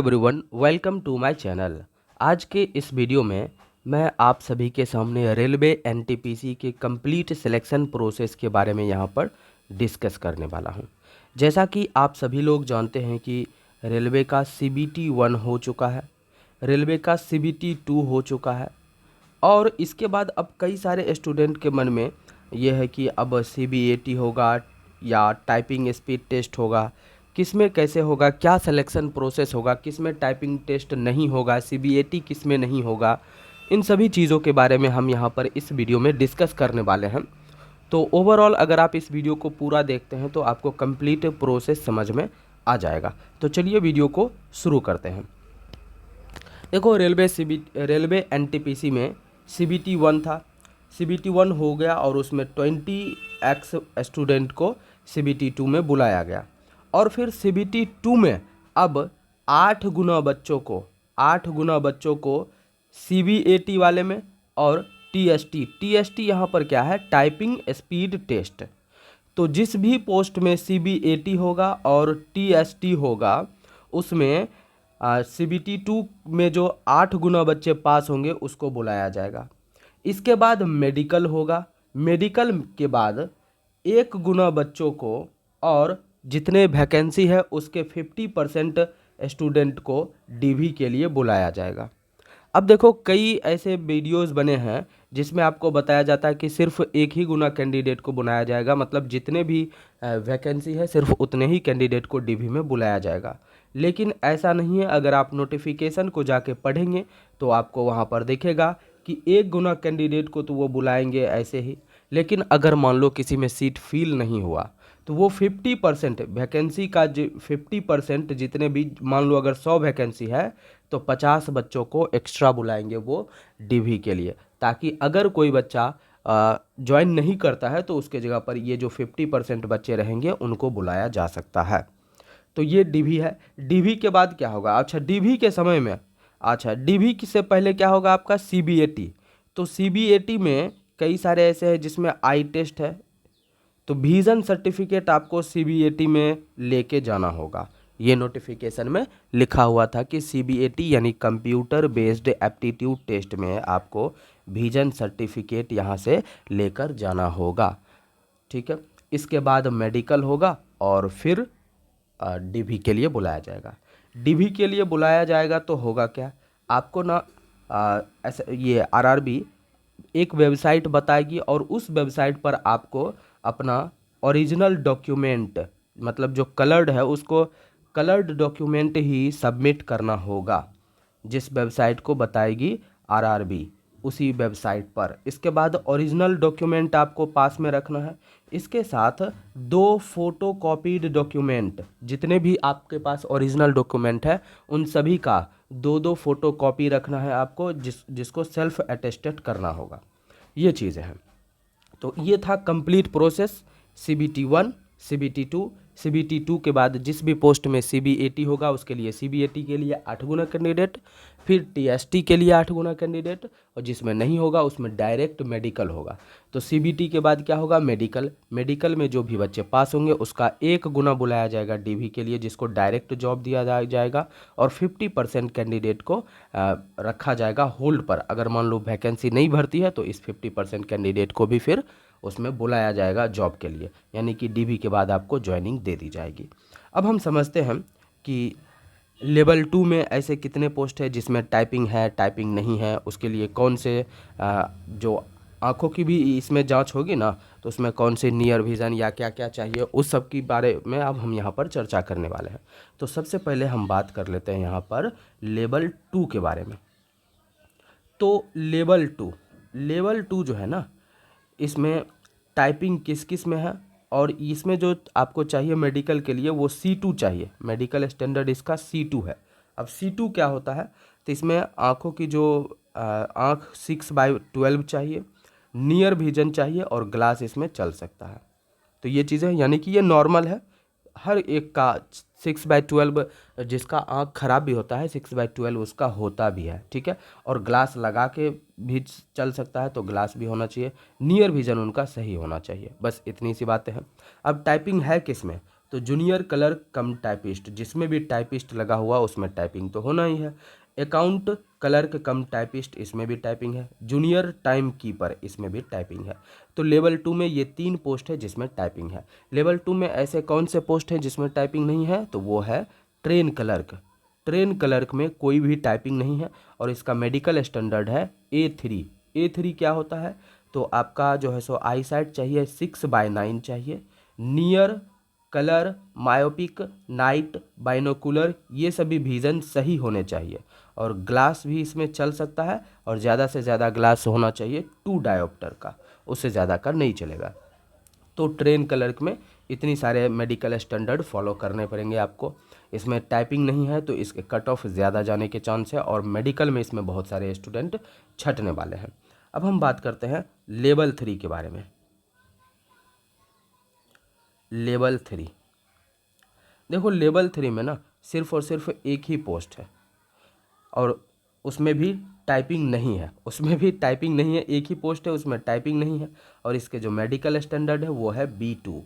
Everyone, welcome to my channel. आज के इस वीडियो में मैं आप सभी के सामने रेलवे एनटीपीसी के कंप्लीट सिलेक्शन प्रोसेस के बारे में यहाँ पर डिस्कस करने वाला हूँ। जैसा कि आप सभी लोग जानते हैं कि रेलवे का CBT 1 हो चुका है, रेलवे का CBT 2 हो चुका है और इसके बाद अब कई सारे स्टूडेंट के मन में ये है कि अब CBAT होगा या टाइपिंग स्पीड टेस्ट होगा, किस में कैसे होगा, क्या सिलेक्शन प्रोसेस होगा, किस में टाइपिंग टेस्ट नहीं होगा, CBAT किस में नहीं होगा। इन सभी चीज़ों के बारे में हम यहाँ पर इस वीडियो में डिस्कस करने वाले हैं। तो ओवरऑल अगर आप इस वीडियो को पूरा देखते हैं तो आपको कंप्लीट प्रोसेस समझ में आ जाएगा। तो चलिए वीडियो को शुरू करते हैं। देखो, रेलवे एनटीपीसी में CBT 1 था, CBT 1 हो गया और उसमें 20x स्टूडेंट को CBT 2 में बुलाया गया और फिर CBT 2 में अब 8 गुना बच्चों को CBAT वाले में और TST यहाँ पर क्या है, टाइपिंग स्पीड टेस्ट। तो जिस भी पोस्ट में CBAT होगा और TST होगा उसमें CBT 2 में जो 8 गुना बच्चे पास होंगे उसको बुलाया जाएगा। इसके बाद मेडिकल होगा, मेडिकल के बाद 1 गुना बच्चों को और जितने वैकेंसी है उसके 50% स्टूडेंट को DV के लिए बुलाया जाएगा। अब देखो, कई ऐसे वीडियोस बने हैं जिसमें आपको बताया जाता है कि सिर्फ 1 ही गुना कैंडिडेट को बुलाया जाएगा, मतलब जितने भी वैकेंसी है सिर्फ उतने ही कैंडिडेट को DV में बुलाया जाएगा। लेकिन ऐसा नहीं है। अगर आप नोटिफिकेशन को जाके पढ़ेंगे तो आपको वहाँ पर दिखेगा कि 1 गुना कैंडिडेट को तो वो बुलाएंगे ऐसे ही, लेकिन अगर मान लो किसी में सीट फिल नहीं हुआ तो वो 50% वैकेंसी का 50% जितने भी, मान लो अगर 100 वैकेंसी है तो 50 बच्चों को एक्स्ट्रा बुलाएंगे वो DV के लिए, ताकि अगर कोई बच्चा ज्वाइन नहीं करता है तो उसके जगह पर ये जो 50% बच्चे रहेंगे उनको बुलाया जा सकता है। तो ये DV है। DV के बाद क्या होगा? अच्छा, DV के समय में, अच्छा DV से पहले क्या होगा आपका CBAT। तो CBAT में कई सारे ऐसे हैं जिसमें आई टेस्ट है, तो विजन सर्टिफिकेट आपको CBAT में लेके जाना होगा। ये नोटिफिकेशन में लिखा हुआ था कि CBAT यानी कंप्यूटर बेस्ड एप्टीट्यूड टेस्ट में आपको विजन सर्टिफिकेट यहाँ से लेकर जाना होगा। ठीक है, इसके बाद मेडिकल होगा और फिर DV के लिए बुलाया जाएगा। DV के लिए बुलाया जाएगा तो होगा क्या, आपको ना ऐसा ये RRB एक वेबसाइट बताएगी और उस वेबसाइट पर आपको अपना ओरिजिनल डॉक्यूमेंट, मतलब जो कलर्ड है उसको कलर्ड डॉक्यूमेंट ही सबमिट करना होगा, जिस वेबसाइट को बताएगी RRB उसी वेबसाइट पर। इसके बाद ओरिजिनल डॉक्यूमेंट आपको पास में रखना है। इसके साथ 2 फोटो कॉपीड डॉक्यूमेंट, जितने भी आपके पास ओरिजिनल डॉक्यूमेंट है उन सभी का 2 फोटो कॉपी रखना है आपको, जिसको सेल्फ अटेस्टेड करना होगा। ये चीज़ें हैं। तो ये था complete process CBT 1, CBT 2। CBT 2 के बाद जिस भी पोस्ट में CBAT होगा उसके लिए CBAT के लिए 8 गुना कैंडिडेट, फिर TST के लिए 8 गुना कैंडिडेट, और जिसमें नहीं होगा उसमें डायरेक्ट मेडिकल होगा। तो CBT के बाद क्या होगा, मेडिकल। मेडिकल में जो भी बच्चे पास होंगे उसका 1 गुना बुलाया जाएगा DV के लिए, जिसको डायरेक्ट जॉब दिया जाएगा, और 50% कैंडिडेट को रखा जाएगा होल्ड पर। अगर मान लो वैकेंसी नहीं भरती है तो इस 50% कैंडिडेट को भी फिर उसमें बुलाया जाएगा जॉब के लिए, यानी कि DV के बाद आपको ज्वाइनिंग दे दी जाएगी। अब हम समझते हैं कि लेवल 2 में ऐसे कितने पोस्ट है जिसमें टाइपिंग है, टाइपिंग नहीं है, उसके लिए कौन से जो आँखों की भी इसमें जांच होगी ना, तो उसमें कौन से नियर विज़न या क्या क्या चाहिए, उस सब के बारे में अब हम यहाँ पर चर्चा करने वाले हैं। तो सबसे पहले हम बात कर लेते हैं यहाँ पर लेवल 2 के बारे में। तो लेवल 2 जो है ना, इसमें टाइपिंग किस किस में है, और इसमें जो आपको चाहिए मेडिकल के लिए वो C2 चाहिए। मेडिकल स्टैंडर्ड इसका C2 है। अब C2 क्या होता है, तो इसमें आँखों की जो आँख 6/12 चाहिए, नियर विजन चाहिए और ग्लास इसमें चल सकता है। तो ये चीज़ें, यानी कि ये नॉर्मल है, हर एक का 6/12, जिसका आँख खराब भी होता है 6/12 उसका होता भी है। ठीक है, और ग्लास लगा के भी चल सकता है तो ग्लास भी होना चाहिए, नियर विजन उनका सही होना चाहिए। बस इतनी सी बातें हैं। अब टाइपिंग है किस में, तो जूनियर क्लर्क कम टाइपिस्ट, जिसमें भी टाइपिस्ट लगा हुआ उसमें टाइपिंग तो होना ही है। अकाउंट क्लर्क कम टाइपिस्ट, इसमें भी टाइपिंग है। जूनियर टाइम कीपर, इसमें भी टाइपिंग है। तो लेवल 2 में ये 3 पोस्ट है जिसमें टाइपिंग है। लेवल 2 में ऐसे कौन से पोस्ट हैं जिसमें टाइपिंग नहीं है, तो वो है ट्रेन क्लर्क। ट्रेन क्लर्क में कोई भी टाइपिंग नहीं है और इसका मेडिकल स्टैंडर्ड है A3। A3 क्या होता है, तो आपका जो है सो आई साइट चाहिए 6/9 चाहिए। Near, colour, myopic, night, binocular, ये सभी विजन सही होने चाहिए। और ग्लास भी इसमें चल सकता है और ज़्यादा से ज़्यादा ग्लास होना चाहिए 2 डायोप्टर का, उससे ज़्यादा का नहीं चलेगा। तो ट्रेन क्लर्क में इतनी सारे मेडिकल स्टैंडर्ड फॉलो करने पड़ेंगे आपको। इसमें टाइपिंग नहीं है तो इसके कट ऑफ ज़्यादा जाने के चांस है और मेडिकल में इसमें बहुत सारे स्टूडेंट छटने वाले हैं। अब हम बात करते हैं लेवल 3 के बारे में। लेवल 3, देखो लेवल 3 में ना सिर्फ और सिर्फ एक ही पोस्ट है और उसमें भी टाइपिंग नहीं है, उसमें भी टाइपिंग नहीं है, एक ही पोस्ट है उसमें टाइपिंग नहीं है। और इसके जो मेडिकल स्टैंडर्ड है वो है B2।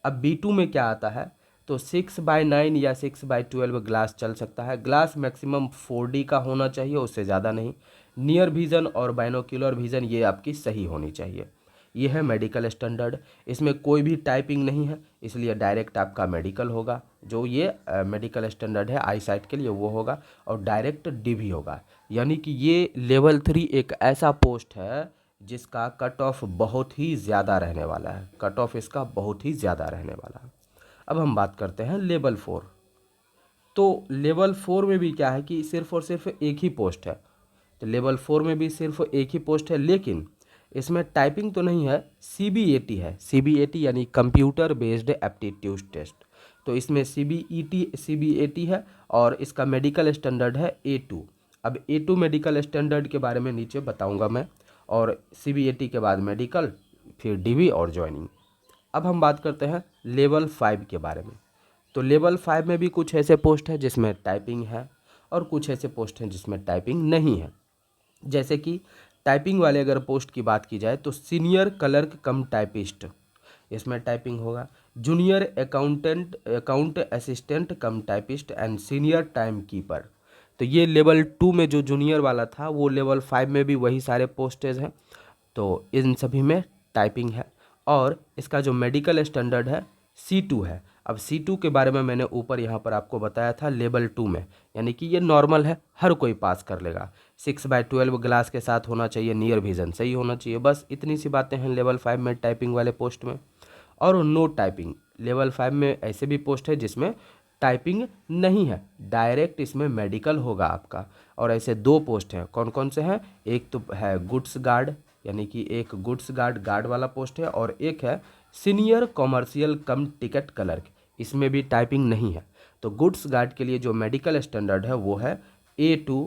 अब B2 में क्या आता है, तो 6/9 या 6/12 ग्लास चल सकता है। ग्लास मैक्सिमम 4D का होना चाहिए, उससे ज़्यादा नहीं। नियर विज़न और बाइनोक्यूलर विज़न ये आपकी सही होनी चाहिए। ये है मेडिकल स्टैंडर्ड। इसमें कोई भी टाइपिंग नहीं है, इसलिए डायरेक्ट आपका मेडिकल होगा। जो ये मेडिकल स्टैंडर्ड है आई साइट के लिए वो होगा और डायरेक्ट DV होगा। यानी कि ये लेवल 3 एक ऐसा पोस्ट है जिसका कट ऑफ बहुत ही ज़्यादा रहने वाला है। कट ऑफ इसका बहुत ही ज़्यादा रहने वाला है। अब हम बात करते हैं लेवल 4। तो लेवल 4 में भी क्या है कि सिर्फ और सिर्फ एक ही पोस्ट है। तो लेवल 4 में भी सिर्फ एक ही पोस्ट है, लेकिन इसमें टाइपिंग तो नहीं है, CBAT है। CBAT यानी कंप्यूटर बेस्ड एप्टीट्यूड टेस्ट। तो इसमें CBAT है और इसका मेडिकल स्टैंडर्ड है A2। अब A2 मेडिकल स्टैंडर्ड के बारे में नीचे बताऊंगा मैं, और CBAT के बाद मेडिकल, फिर DV और ज्वाइनिंग। अब हम बात करते हैं लेवल 5 के बारे में। तो लेवल 5 में भी कुछ ऐसे पोस्ट हैं जिसमें टाइपिंग है और कुछ ऐसे पोस्ट हैं जिसमें टाइपिंग नहीं है। जैसे कि टाइपिंग वाले अगर पोस्ट की बात की जाए तो सीनियर क्लर्क कम टाइपिस्ट, इसमें टाइपिंग होगा। Junior account assistant come typist and senior time keeper. तो ये लेवल 2 में जो जूनियर वाला था वो लेवल 5 में भी वही सारे पोस्टेज हैं। तो इन सभी में टाइपिंग है और इसका जो मेडिकल स्टैंडर्ड है C2 है। अब C2 के बारे में मैंने ऊपर यहाँ पर आपको बताया था लेवल 2 में, यानी कि ये नॉर्मल है, हर कोई पास कर लेगा। 6/12 ग्लास के साथ होना चाहिए, नियर विजन सही होना चाहिए। बस इतनी सी बातें हैं लेवल 5 में टाइपिंग वाले पोस्ट में। और नो टाइपिंग, लेवल 5 में ऐसे भी पोस्ट है जिसमें टाइपिंग नहीं है, डायरेक्ट इसमें मेडिकल होगा आपका। और ऐसे 2 पोस्ट हैं, कौन कौन से हैं, एक तो है गुड्स गार्ड, यानी कि एक गुड्स गार्ड वाला पोस्ट है, और एक है सीनियर कॉमर्शियल कम टिकट क्लर्क, इसमें भी टाइपिंग नहीं है। तो गुड्स गार्ड के लिए जो मेडिकल स्टैंडर्ड है वो है A2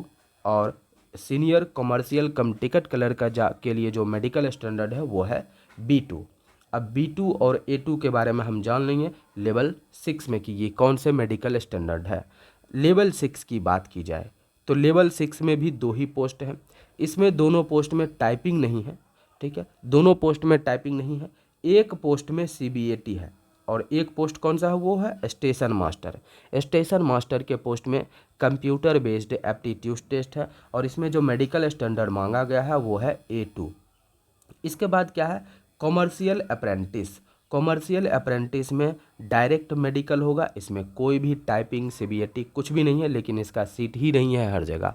और सीनियर कॉमर्शियल कम टिकट क्लर्क के लिए जो मेडिकल स्टैंडर्ड है वो है B2। अब B2 और A2 के बारे में हम जान लेंगे लेवल 6 में कि ये कौन से मेडिकल स्टैंडर्ड है। लेवल 6 की बात की जाए तो लेवल 6 में भी 2 ही पोस्ट हैं। इसमें दोनों पोस्ट में टाइपिंग नहीं है, ठीक है, दोनों पोस्ट में टाइपिंग नहीं है। एक पोस्ट में CBAT है और एक पोस्ट कौन सा है, वो है स्टेशन मास्टर। स्टेशन मास्टर के पोस्ट में कंप्यूटर बेस्ड एप्टीट्यूड टेस्ट है और इसमें जो मेडिकल स्टैंडर्ड मांगा गया है वो है A2। इसके बाद क्या है, कॉमर्शियल अप्रेंटिस। कॉमर्शियल अप्रेंटिस में डायरेक्ट मेडिकल होगा, इसमें कोई भी टाइपिंग CBAT कुछ भी नहीं है, लेकिन इसका सीट ही नहीं है हर जगह।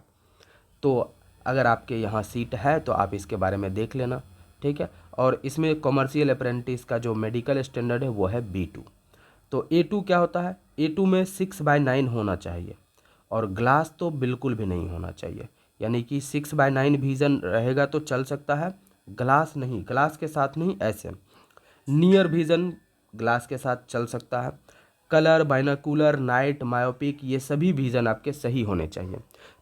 तो अगर आपके यहाँ सीट है तो आप इसके बारे में देख लेना, ठीक है। और इसमें कॉमर्शियल अप्रेंटिस का जो मेडिकल स्टैंडर्ड है वो है B2। तो A2 क्या होता है, A2 में 6/9 होना चाहिए और ग्लास तो बिल्कुल भी नहीं होना चाहिए, यानी कि 6/9 विजन रहेगा तो चल सकता है, ग्लास नहीं, ग्लास के साथ नहीं, ऐसे नियर विजन ग्लास के साथ चल सकता है। कलर, बाइनोकुलर, नाइट, मायोपिक, ये सभी विजन आपके सही होने चाहिए।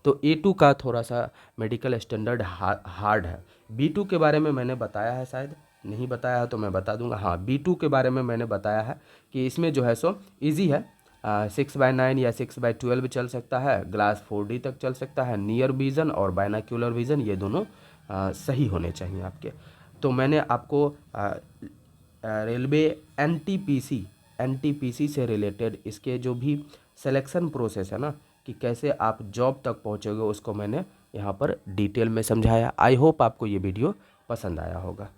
तो A2 का थोड़ा सा मेडिकल स्टैंडर्ड हार्ड है। B2 के बारे में मैंने बताया है, शायद नहीं बताया है तो मैं बता दूंगा। हाँ, B2 के बारे में मैंने बताया है कि इसमें जो है सो ईजी है, 6/9 या 6/12 चल सकता है, ग्लास 4D तक चल सकता है, नियर विजन और बाइनोकुलर विजन ये दोनों सही होने चाहिए आपके। तो मैंने आपको रेलवे NTPC एनटीपीसी से रिलेटेड इसके जो भी सिलेक्शन प्रोसेस है ना, कि कैसे आप जॉब तक पहुँचोगे, उसको मैंने यहाँ पर डिटेल में समझाया। आई होप आपको ये वीडियो पसंद आया होगा।